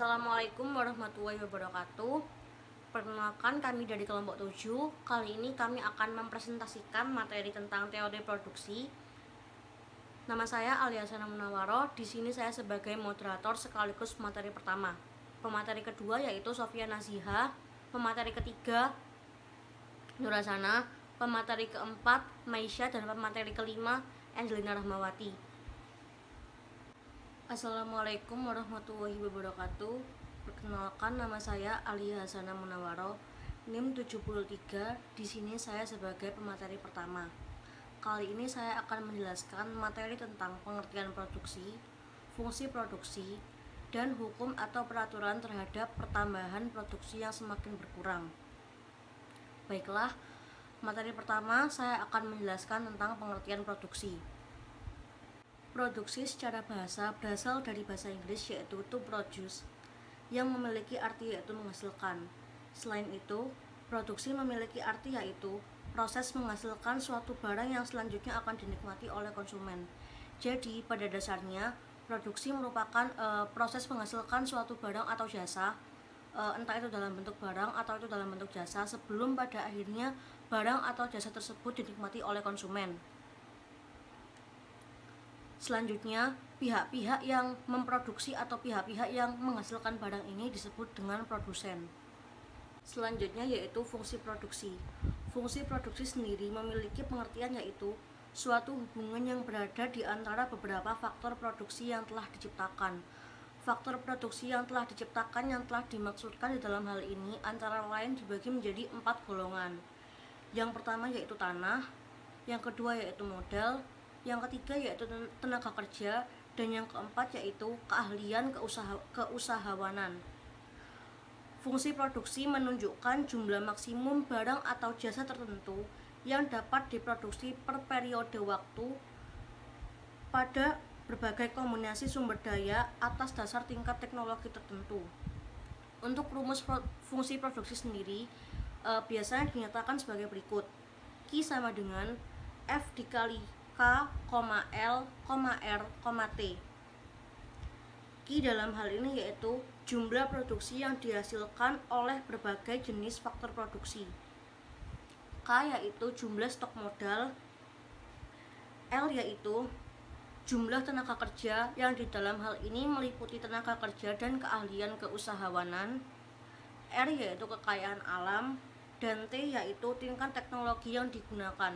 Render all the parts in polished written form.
Assalamualaikum warahmatullahi wabarakatuh. Perkenalkan, kami dari kelompok 7. Kali ini kami akan mempresentasikan materi tentang teori produksi. Nama saya Aliasana Munawaro. Di sini saya sebagai moderator sekaligus pemateri pertama. Pemateri kedua yaitu Sofia Naziha. Pemateri ketiga Nurasana. Pemateri keempat Maisha, dan pemateri kelima Angelina Rahmawati. Assalamualaikum warahmatullahi wabarakatuh. Perkenalkan, nama saya Aliasana Munawaro, NIM 73. Di sini saya sebagai pemateri pertama. Kali ini saya akan menjelaskan materi tentang pengertian produksi, fungsi produksi, dan hukum atau peraturan terhadap pertambahan produksi yang semakin berkurang. Baiklah, materi pertama saya akan menjelaskan tentang pengertian produksi. Produksi secara bahasa berasal dari bahasa Inggris yaitu to produce, yang memiliki arti yaitu menghasilkan. Selain itu, produksi memiliki arti yaitu proses menghasilkan suatu barang yang selanjutnya akan dinikmati oleh konsumen. Jadi, pada dasarnya, produksi merupakan proses menghasilkan suatu barang atau jasa, entah itu dalam bentuk barang atau itu dalam bentuk jasa, sebelum pada akhirnya barang atau jasa tersebut dinikmati oleh konsumen. Selanjutnya, pihak-pihak yang memproduksi atau pihak-pihak yang menghasilkan barang ini disebut dengan produsen. Selanjutnya yaitu fungsi produksi. Fungsi produksi sendiri memiliki pengertian yaitu suatu hubungan yang berada di antara beberapa faktor produksi yang telah diciptakan. Faktor produksi yang telah diciptakan yang telah dimaksudkan di dalam hal ini antara lain dibagi menjadi 4 golongan. Yang pertama yaitu tanah, yang kedua yaitu modal, yang ketiga yaitu tenaga kerja, dan yang keempat yaitu keahlian keusahawanan. Fungsi produksi menunjukkan jumlah maksimum barang atau jasa tertentu yang dapat diproduksi per periode waktu pada berbagai kombinasi sumber daya atas dasar tingkat teknologi tertentu. Untuk rumus fungsi produksi sendiri biasanya dinyatakan sebagai berikut. Q sama dengan F dikali K, L, R, T. Q dalam hal ini yaitu jumlah produksi yang dihasilkan oleh berbagai jenis faktor produksi. K yaitu jumlah stok modal, L yaitu jumlah tenaga kerja yang di dalam hal ini meliputi tenaga kerja dan keahlian keusahawanan, R yaitu kekayaan alam, dan T yaitu tingkat teknologi yang digunakan.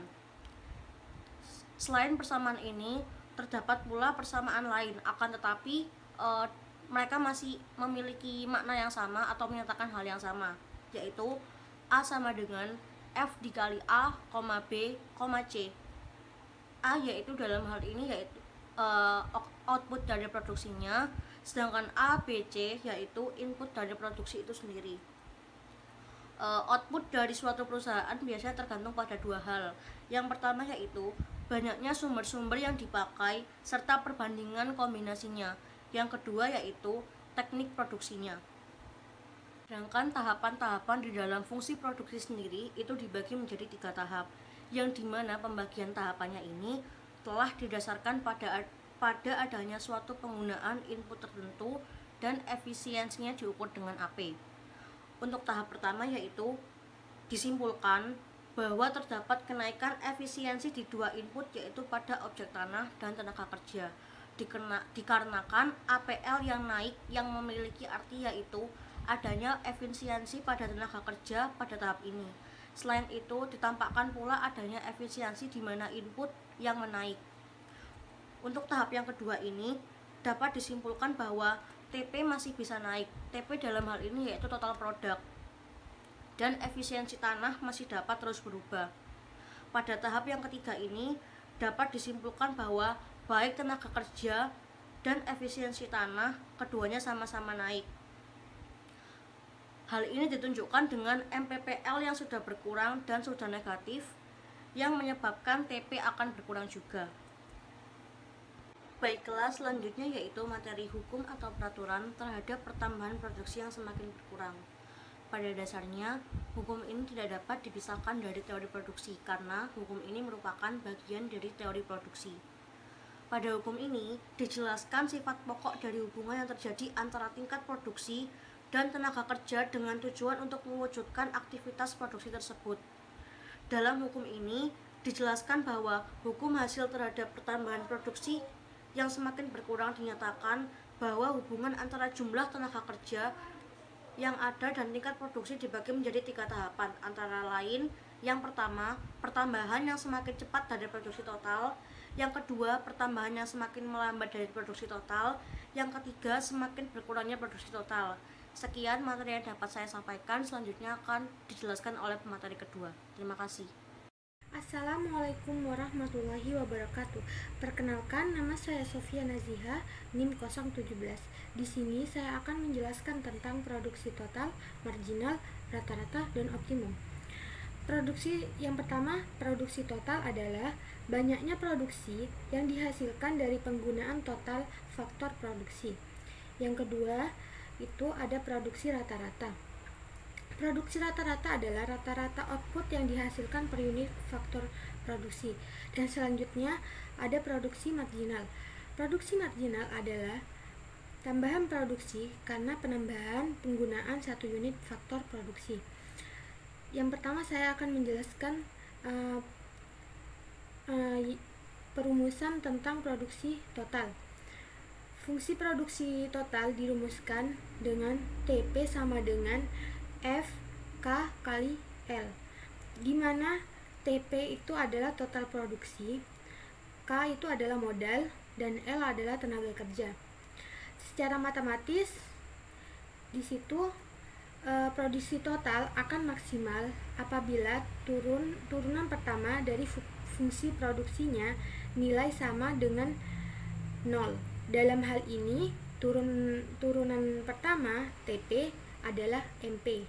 Selain persamaan ini, terdapat pula persamaan lain, akan tetapi mereka masih memiliki makna yang sama atau menyatakan hal yang sama, yaitu A sama dengan F dikali A, B, C. A yaitu dalam hal ini yaitu output dari produksinya, sedangkan A, B, C yaitu input dari produksi itu sendiri. Output dari suatu perusahaan biasanya tergantung pada dua hal. Yang pertama yaitu banyaknya sumber-sumber yang dipakai serta perbandingan kombinasinya. Yang kedua yaitu teknik produksinya. Sedangkan tahapan-tahapan di dalam fungsi produksi sendiri itu dibagi menjadi 3 tahap, yang dimana pembagian tahapannya ini telah didasarkan pada adanya suatu penggunaan input tertentu dan efisiensinya diukur dengan AP. Untuk tahap pertama yaitu disimpulkan bahwa terdapat kenaikan efisiensi di dua input yaitu pada objek tanah dan tenaga kerja, dikarenakan APL yang naik yang memiliki arti yaitu adanya efisiensi pada tenaga kerja pada tahap ini. Selain itu ditampakkan pula adanya efisiensi di mana input yang menaik. Untuk tahap yang kedua ini dapat disimpulkan bahwa TP masih bisa naik. TP dalam hal ini yaitu total produk, dan efisiensi tanah masih dapat terus berubah. Pada tahap yang ketiga ini dapat disimpulkan bahwa baik tenaga kerja dan efisiensi tanah keduanya sama-sama naik. Hal ini ditunjukkan dengan MPPL yang sudah berkurang dan sudah negatif, yang menyebabkan TP akan berkurang juga. Baiklah, selanjutnya yaitu materi hukum atau peraturan terhadap pertambahan produksi yang semakin berkurang. Pada dasarnya, hukum ini tidak dapat dipisahkan dari teori produksi karena hukum ini merupakan bagian dari teori produksi. Pada hukum ini dijelaskan sifat pokok dari hubungan yang terjadi antara tingkat produksi dan tenaga kerja dengan tujuan untuk mewujudkan aktivitas produksi tersebut. Dalam hukum ini dijelaskan bahwa hukum hasil terhadap pertambahan produksi yang semakin berkurang dinyatakan bahwa hubungan antara jumlah tenaga kerja yang ada dan tingkat produksi dibagi menjadi 3 tahapan, antara lain yang pertama, pertambahan yang semakin cepat dari produksi total. Yang kedua, pertambahan yang semakin melambat dari produksi total. Yang ketiga, semakin berkurangnya produksi total. Sekian materi yang dapat saya sampaikan, selanjutnya akan dijelaskan oleh pemateri kedua. Terima kasih. Assalamualaikum warahmatullahi wabarakatuh. Perkenalkan, nama saya Sofia Naziha, NIM 017. Di sini saya akan menjelaskan tentang produksi total, marginal, rata-rata, dan optimum. Produksi yang pertama, produksi total adalah banyaknya produksi yang dihasilkan dari penggunaan total faktor produksi. Yang kedua, itu ada produksi rata-rata. Produksi rata-rata adalah rata-rata output yang dihasilkan per unit faktor produksi. Dan selanjutnya ada produksi marginal. Produksi marginal adalah tambahan produksi karena penambahan penggunaan 1 unit faktor produksi. Yang pertama saya akan menjelaskan perumusan tentang produksi total. Fungsi produksi total dirumuskan dengan TP sama dengan F K kali L, di mana TP itu adalah total produksi, K itu adalah modal, dan L adalah tenaga kerja. Secara matematis di situ produksi total akan maksimal apabila turunan pertama dari fungsi produksinya nilai sama dengan 0. Dalam hal ini turunan pertama TP adalah MP.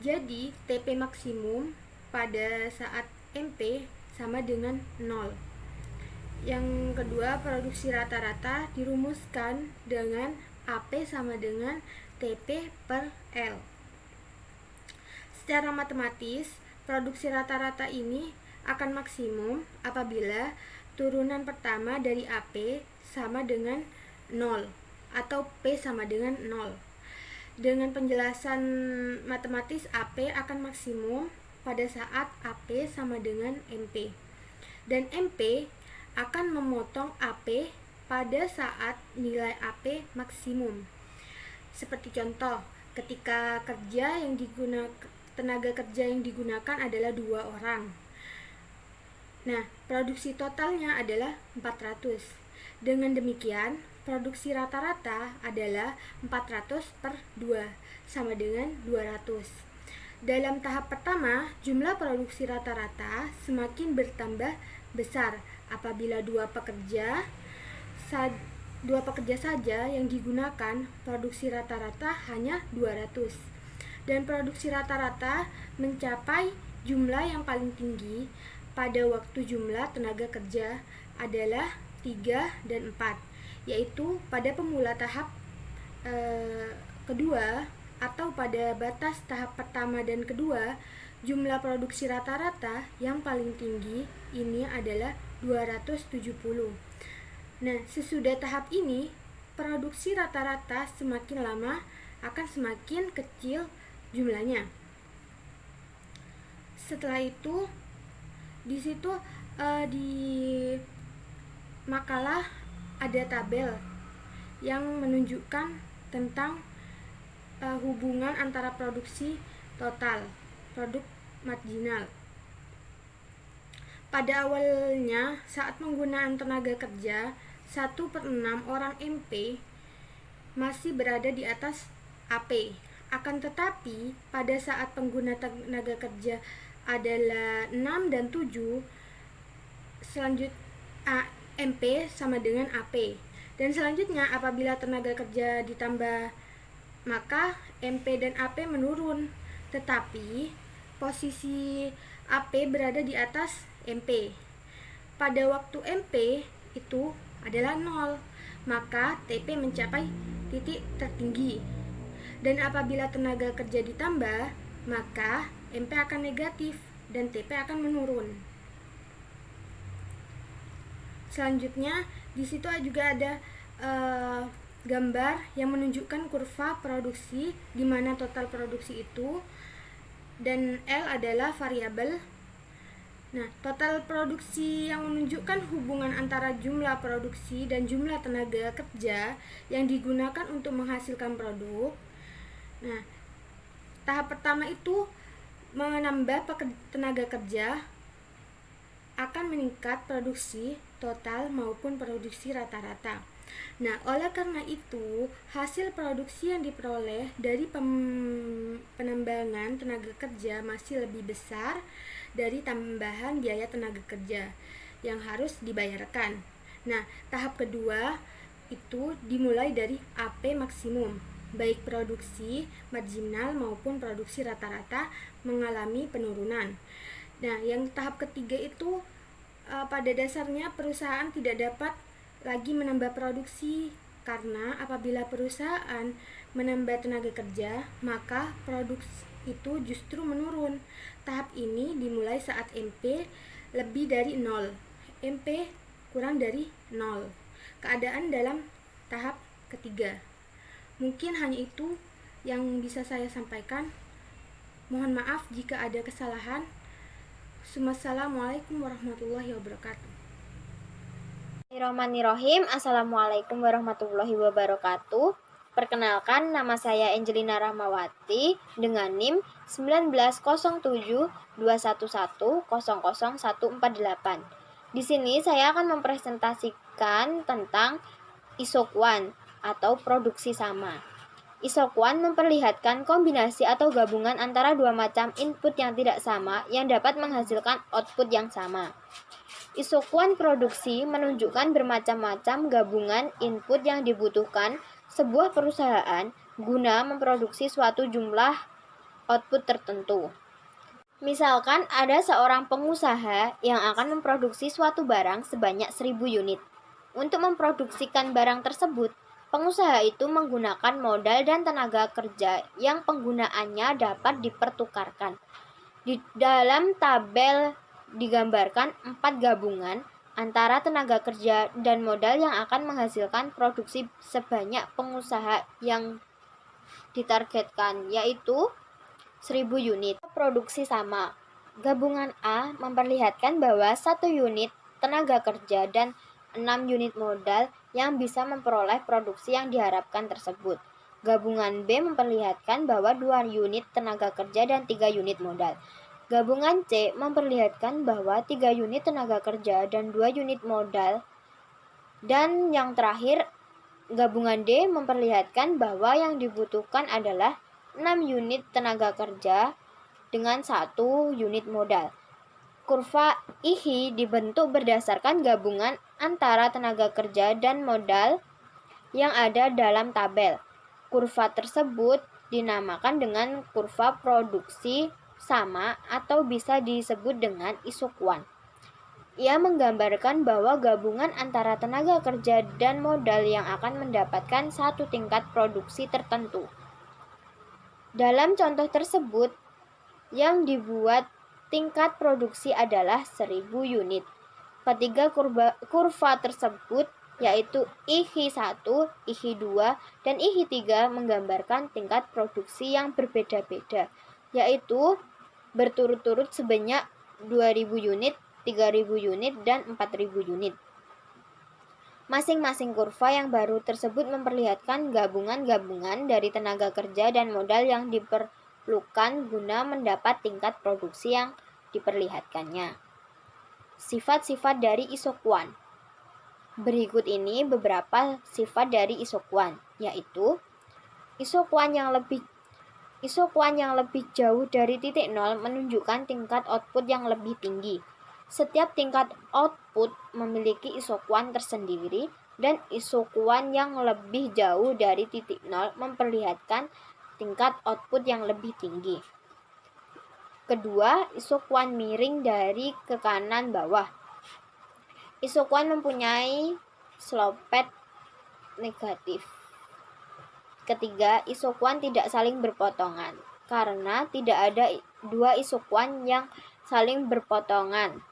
Jadi TP maksimum pada saat MP sama dengan 0. Yang kedua, produksi rata-rata dirumuskan dengan AP sama dengan TP per L. Secara matematis, produksi rata-rata ini akan maksimum apabila turunan pertama dari AP sama dengan 0 atau P sama dengan 0. Dengan penjelasan matematis, AP akan maksimum pada saat AP sama dengan MP. Dan MP akan memotong AP pada saat nilai AP maksimum. Seperti contoh, ketika tenaga kerja yang digunakan adalah 2 orang. Nah, produksi totalnya adalah 400. Dengan demikian, produksi rata-rata adalah 400 per 2, sama dengan 200. Dalam tahap pertama, jumlah produksi rata-rata semakin bertambah besar apabila dua pekerja saja yang digunakan. Produksi rata-rata hanya 200. Dan produksi rata-rata mencapai jumlah yang paling tinggi pada waktu jumlah tenaga kerja adalah 3 dan 4, yaitu pada pemula tahap kedua atau pada batas tahap pertama dan kedua, jumlah produksi rata-rata yang paling tinggi ini adalah 270. Nah, sesudah tahap ini, produksi rata-rata semakin lama akan semakin kecil jumlahnya. Setelah itu, di situ di makalah ada tabel yang menunjukkan tentang hubungan antara produksi total, produk marginal. Pada awalnya, saat penggunaan tenaga kerja 1/6 orang MP masih berada di atas AP. Akan tetapi, pada saat pengguna tenaga kerja adalah 6 dan 7, MP sama dengan AP. Dan selanjutnya, apabila tenaga kerja ditambah, maka MP dan AP menurun. Tetapi, posisi AP berada di atas MP. Pada waktu MP itu adalah 0, maka TP mencapai titik tertinggi. Dan apabila tenaga kerja ditambah, maka MP akan negatif dan TP akan menurun. Selanjutnya di situ juga ada gambar yang menunjukkan kurva produksi, di mana total produksi itu, dan L adalah variabel. Nah, total produksi yang menunjukkan hubungan antara jumlah produksi dan jumlah tenaga kerja yang digunakan untuk menghasilkan produk. Nah, tahap pertama itu menambah tenaga kerja akan meningkat produksi total maupun produksi rata-rata. Nah, oleh karena itu, hasil produksi yang diperoleh dari penambangan tenaga kerja masih lebih besar dari tambahan biaya tenaga kerja yang harus dibayarkan. Nah, tahap kedua itu dimulai dari AP maksimum, baik produksi marginal maupun produksi rata-rata mengalami penurunan. Nah, yang tahap ketiga itu pada dasarnya perusahaan tidak dapat lagi menambah produksi, karena apabila perusahaan menambah tenaga kerja, maka produksi itu justru menurun. Tahap ini dimulai saat MP lebih dari 0, MP kurang dari 0. Keadaan dalam tahap ketiga. Mungkin hanya itu yang bisa saya sampaikan. Mohon maaf jika ada kesalahan. Assalamualaikum warahmatullahi wabarakatuh. Bismillahirrahmanirrahim. Assalamualaikum warahmatullahi wabarakatuh. Perkenalkan, nama saya Angelina Rahmawati dengan NIM 190721100148. Di sini saya akan mempresentasikan tentang isokuan atau produksi sama. Isokuan memperlihatkan kombinasi atau gabungan antara dua macam input yang tidak sama yang dapat menghasilkan output yang sama. Isokuan produksi menunjukkan bermacam-macam gabungan input yang dibutuhkan sebuah perusahaan guna memproduksi suatu jumlah output tertentu. Misalkan ada seorang pengusaha yang akan memproduksi suatu barang sebanyak 1000 unit. Untuk memproduksikan barang tersebut, pengusaha itu menggunakan modal dan tenaga kerja yang penggunaannya dapat dipertukarkan. Di dalam tabel digambarkan 4 gabungan antara tenaga kerja dan modal yang akan menghasilkan produksi sebanyak pengusaha yang ditargetkan, yaitu 1000 unit. Produksi sama. Gabungan A memperlihatkan bahwa 1 unit tenaga kerja dan 6 unit modal yang bisa memperoleh produksi yang diharapkan tersebut. Gabungan B memperlihatkan bahwa 2 unit tenaga kerja dan 3 unit modal. Gabungan C memperlihatkan bahwa 3 unit tenaga kerja dan 2 unit modal. Dan yang terakhir, gabungan D memperlihatkan bahwa yang dibutuhkan adalah 6 unit tenaga kerja dengan 1 unit modal. Kurva IHI dibentuk berdasarkan gabungan antara tenaga kerja dan modal yang ada dalam tabel. Kurva tersebut dinamakan dengan kurva produksi sama atau bisa disebut dengan isokuan. Ia menggambarkan bahwa gabungan antara tenaga kerja dan modal yang akan mendapatkan satu tingkat produksi tertentu. Dalam contoh tersebut, yang dibuat tingkat produksi adalah 1000 unit. Ketiga kurva tersebut, yaitu IHI1, IHI2, dan IHI3 menggambarkan tingkat produksi yang berbeda-beda, yaitu berturut-turut sebanyak 2000 unit, 3000 unit, dan 4000 unit. Masing-masing kurva yang baru tersebut memperlihatkan gabungan-gabungan dari tenaga kerja dan modal yang diperlukan guna mendapat tingkat produksi yang diperlihatkannya. Sifat-sifat dari isokuan. Berikut ini beberapa sifat dari isokuan, yaitu isokuan yang lebih jauh dari titik nol menunjukkan tingkat output yang lebih tinggi. Setiap tingkat output memiliki isokuan tersendiri, dan isokuan yang lebih jauh dari titik nol memperlihatkan tingkat output yang lebih tinggi. Kedua, isokuan miring dari ke kanan bawah. Isokuan mempunyai slope negatif. Ketiga, isokuan tidak saling berpotongan karena tidak ada dua isokuan yang saling berpotongan.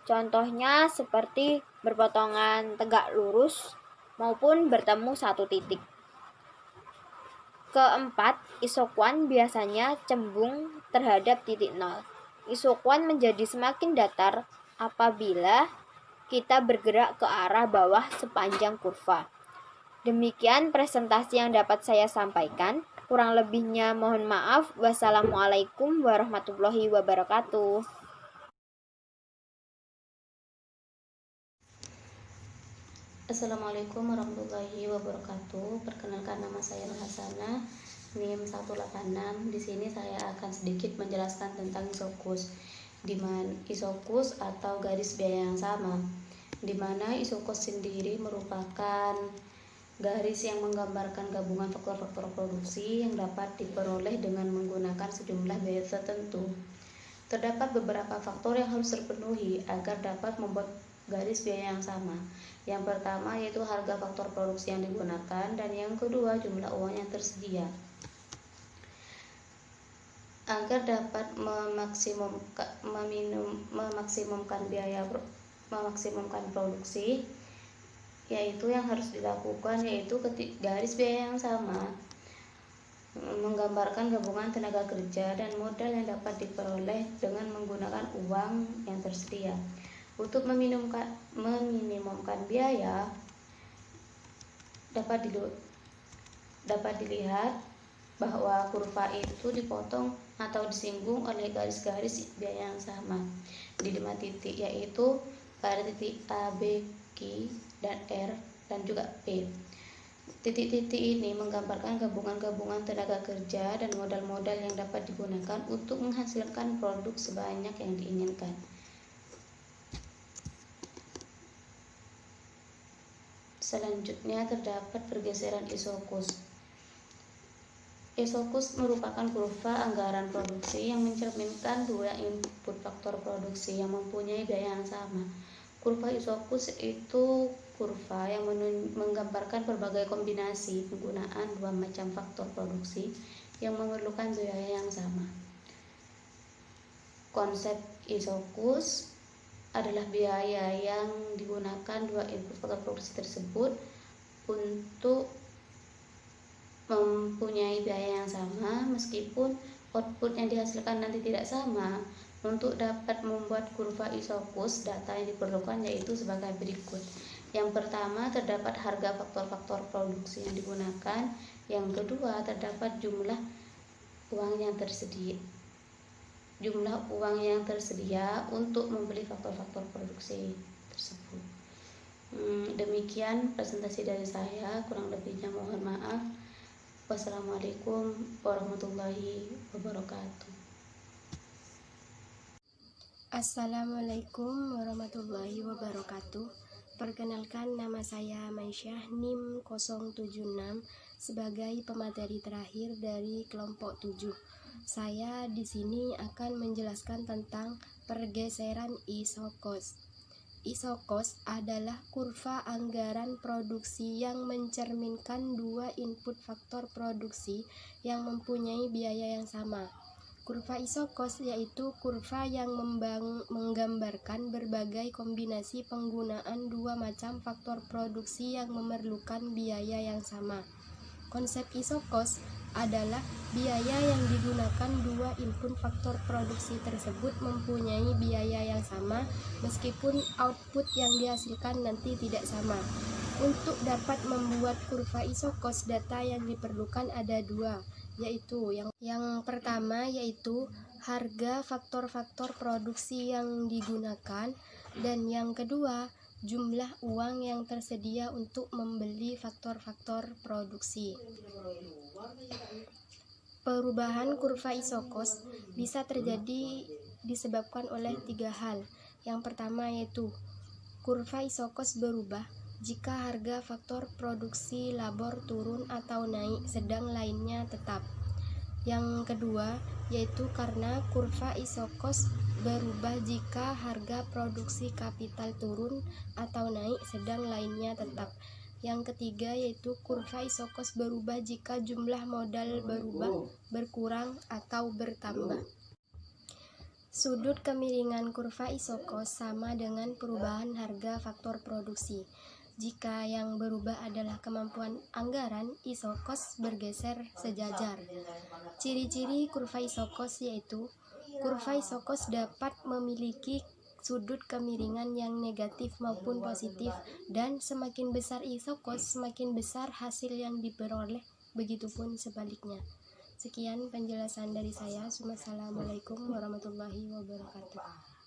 Contohnya seperti berpotongan tegak lurus, maupun bertemu satu titik. Keempat, isokuan biasanya cembung terhadap titik nol. Isokuan menjadi semakin datar apabila kita bergerak ke arah bawah sepanjang kurva. Demikian presentasi yang dapat saya sampaikan. Kurang lebihnya mohon maaf. Wassalamualaikum warahmatullahi wabarakatuh. Assalamualaikum warahmatullahi wabarakatuh. Perkenalkan, nama saya Nur Hasanah, NIM 186. Di sini saya akan sedikit menjelaskan tentang isokus. Di mana isokus atau garis biaya yang sama, di mana isokus sendiri merupakan garis yang menggambarkan gabungan faktor-faktor produksi yang dapat diperoleh dengan menggunakan sejumlah biaya tertentu. Terdapat beberapa faktor yang harus terpenuhi agar dapat membuat garis biaya yang sama. Yang pertama yaitu harga faktor produksi yang digunakan, dan yang kedua jumlah uang yang tersedia. Agar dapat memaksimalkan produksi, yaitu yang harus dilakukan yaitu garis biaya yang sama menggambarkan gabungan tenaga kerja dan modal yang dapat diperoleh dengan menggunakan uang yang tersedia. Untuk meminimumkan biaya dapat dilihat bahwa kurva itu dipotong atau disinggung oleh garis-garis biaya yang sama di 5 titik, yaitu pada titik A, B, Q, dan R, dan juga P. Titik-titik ini menggambarkan gabungan-gabungan tenaga kerja dan modal-modal yang dapat digunakan untuk menghasilkan produk sebanyak yang diinginkan. Selanjutnya terdapat pergeseran isokus. Isokus merupakan kurva anggaran produksi yang mencerminkan dua input faktor produksi yang mempunyai biaya yang sama. Kurva isokus itu kurva yang menggambarkan berbagai kombinasi penggunaan dua macam faktor produksi yang memerlukan biaya yang sama. Konsep isokus adalah biaya yang digunakan dua input faktor produksi tersebut untuk mempunyai biaya yang sama meskipun output yang dihasilkan nanti tidak sama. Untuk dapat membuat kurva isokus, data yang diperlukan yaitu sebagai berikut. Yang pertama, terdapat harga faktor-faktor produksi yang digunakan. Yang kedua, terdapat jumlah uang yang tersedia untuk membeli faktor-faktor produksi tersebut. Demikian presentasi dari saya, kurang lebihnya mohon maaf. Wassalamualaikum warahmatullahi wabarakatuh. Assalamualaikum warahmatullahi wabarakatuh. Perkenalkan, nama saya Maisyah, NIM 076, sebagai pemateri terakhir dari kelompok 7. Saya di sini akan menjelaskan tentang pergeseran isokus. Isokus adalah kurva anggaran produksi yang mencerminkan dua input faktor produksi yang mempunyai biaya yang sama. Kurva isokus yaitu kurva yang menggambarkan berbagai kombinasi penggunaan dua macam faktor produksi yang memerlukan biaya yang sama. Konsep isokus adalah biaya yang digunakan dua input faktor produksi tersebut mempunyai biaya yang sama meskipun output yang dihasilkan nanti tidak sama. Untuk dapat membuat kurva isokus, data yang diperlukan ada dua, yaitu yang pertama yaitu harga faktor-faktor produksi yang digunakan, dan yang kedua jumlah uang yang tersedia untuk membeli faktor-faktor produksi. Perubahan kurva isokus bisa terjadi disebabkan oleh 3 hal. Yang pertama yaitu kurva isokus berubah jika harga faktor produksi labor turun atau naik sedang lainnya tetap. Yang kedua yaitu karena kurva isokus berubah jika harga produksi kapital turun atau naik sedang lainnya tetap. Yang ketiga yaitu kurva isokus berubah jika jumlah modal berkurang atau bertambah. Sudut kemiringan kurva isokos sama dengan perubahan harga faktor produksi. Jika yang berubah adalah kemampuan anggaran, isokos bergeser sejajar. Ciri-ciri kurva isokos yaitu kurva isokos dapat memiliki sudut kemiringan yang negatif maupun positif, dan semakin besar isokos, semakin besar hasil yang diperoleh, begitupun sebaliknya. Sekian penjelasan dari saya. Wassalamualaikum warahmatullahi wabarakatuh.